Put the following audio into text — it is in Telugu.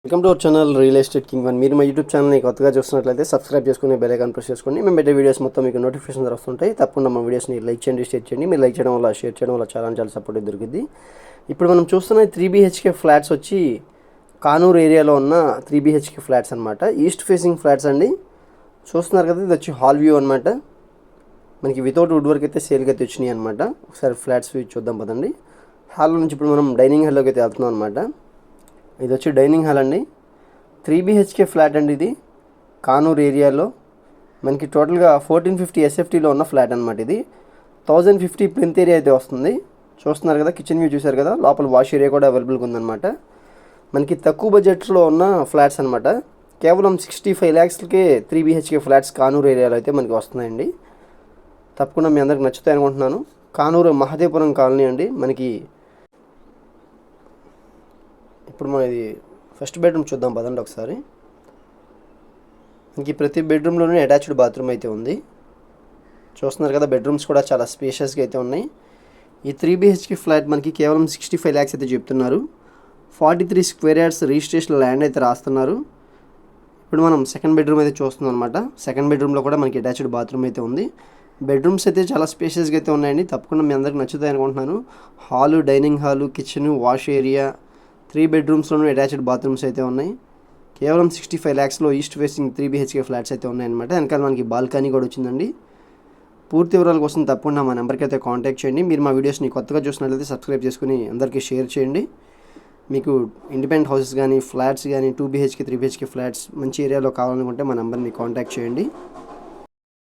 Welcome to our channel real estate king one. మీరు మా యూట్యూబ్ ఛానల్ని కొత్తగా చూస్తున్నట్లయితే సబ్స్క్రైబ్ చేసుకుని బెల్ ఐకాన్ ప్రెస్ చేసుకోండి. మేము పెట్టే వీడియోస్ మొత్తం మీకు నోటిఫికేషన్ వస్తుంటాయి. తప్పకుండా మా వీడియోస్ని లైక్ చేయండి, షేర్ చేయండి. మీరు లైక్ చేయడం వల్ల, షేర్ చేయడం వల్ల చాలా సపోర్ట్ దొరుకుతుంది. ఇప్పుడు మనం చూస్తున్న 3 BHK ఫ్లాట్స్ వచ్చి కానూరు ఏరియాలో ఉన్న 3 BHK ఫ్లాట్స్ అనమాట. ఈస్ట్ ఫేసింగ్ ఫ్లాట్స్ అండి. చూస్తున్నారు కదా, ఇది వచ్చి హాల్ వ్యూ అనమాట. మనకి వితౌట్ వుడ్ వర్క్ అయితే సేల్కి అయితే వచ్చినాయి అనమాట. ఒకసారి ఫ్లాట్స్ వ్యూ చూద్దాం పదండి. హాల్ నుంచి ఇప్పుడు మనం డైనింగ్ హాల్లోకి అయితే వెళ్తున్నాం అనమాట. ఇది వచ్చి డైనింగ్ హాల్ అండి. 3 BHK ఫ్లాట్ అండి. ఇది కానూరు ఏరియాలో మనకి టోటల్గా 1450 SFTలో ఉన్న ఫ్లాట్ అనమాట. ఇది 1050 ప్లింత్ ఏరియా అయితే వస్తుంది. చూస్తున్నారు కదా, కిచెన్ వ్యూ చూసారు కదా, లోపల వాష్ ఏరియా కూడా అవైలబుల్గా ఉందన్నమాట. మనకి తక్కువ బడ్జెట్లో ఉన్న ఫ్లాట్స్ అనమాట. కేవలం 65 lakhsకే 3 BHK ఫ్లాట్స్ కానూరు ఏరియాలో అయితే మనకి వస్తున్నాయండి. తప్పకుండా మీ అందరికి నచ్చుతాయి అనుకుంటున్నాను. కానూరు మహదేపురం కాలనీ అండి. మనకి ఇప్పుడు మన ఇది ఫస్ట్ బెడ్రూమ్ చూద్దాం పదండి ఒకసారి. మనకి ప్రతి బెడ్రూమ్లోనే అటాచ్డ్ బాత్రూమ్ అయితే ఉంది. చూస్తున్నారు కదా, బెడ్రూమ్స్ కూడా చాలా స్పేషియస్గా అయితే ఉన్నాయి. ఈ 3 BHK ఫ్లాట్ మనకి కేవలం 65 lakhs అయితే చెప్తున్నారు. 43 square yards రిజిస్ట్రేషన్ ల్యాండ్ అయితే రాస్తున్నారు. ఇప్పుడు మనం సెకండ్ బెడ్రూమ్ అయితే చూస్తున్నాం అనమాట. సెకండ్ బెడ్రూమ్లో కూడా మనకి అటాచ్డ్ బాత్రూమ్ అయితే ఉంది. బెడ్రూమ్స్ అయితే చాలా స్పేషియస్గా అయితే ఉన్నాయండి. తప్పకుండా మీ అందరికి నచ్చుతాయి అనుకుంటున్నాను. Hall, dining hall, kitchen, wash area, 3 bedrooms attached bathrooms అయితే ఉన్నాయి. కేవలం 65 lakhsలో ఈస్ట్ ఫేసింగ్ 3 BHK ఫ్లాట్స్ అయితే ఉన్నాయన్నమాట. వెనకాల మనకి బాల్కనీ కూడా వచ్చిందండి. పూర్తి వివరాల కోసం తప్పకుండా మా నెంబర్కి అయితే కాంటాక్ట్ చేయండి. మీరు మా వీడియోస్ని కొత్తగా చూసినట్లయితే సబ్స్క్రైబ్ చేసుకుని అందరికీ షేర్ చేయండి. మీకు ఇండిపెండెంట్ హౌసెస్ కానీ, ఫ్లాట్స్ కానీ, 2 BHK 3 BHK ఫ్లాట్స్ మంచి ఏరియాలో కావాలనుకుంటే మా నెంబర్ని కాంటాక్ట్ చేయండి.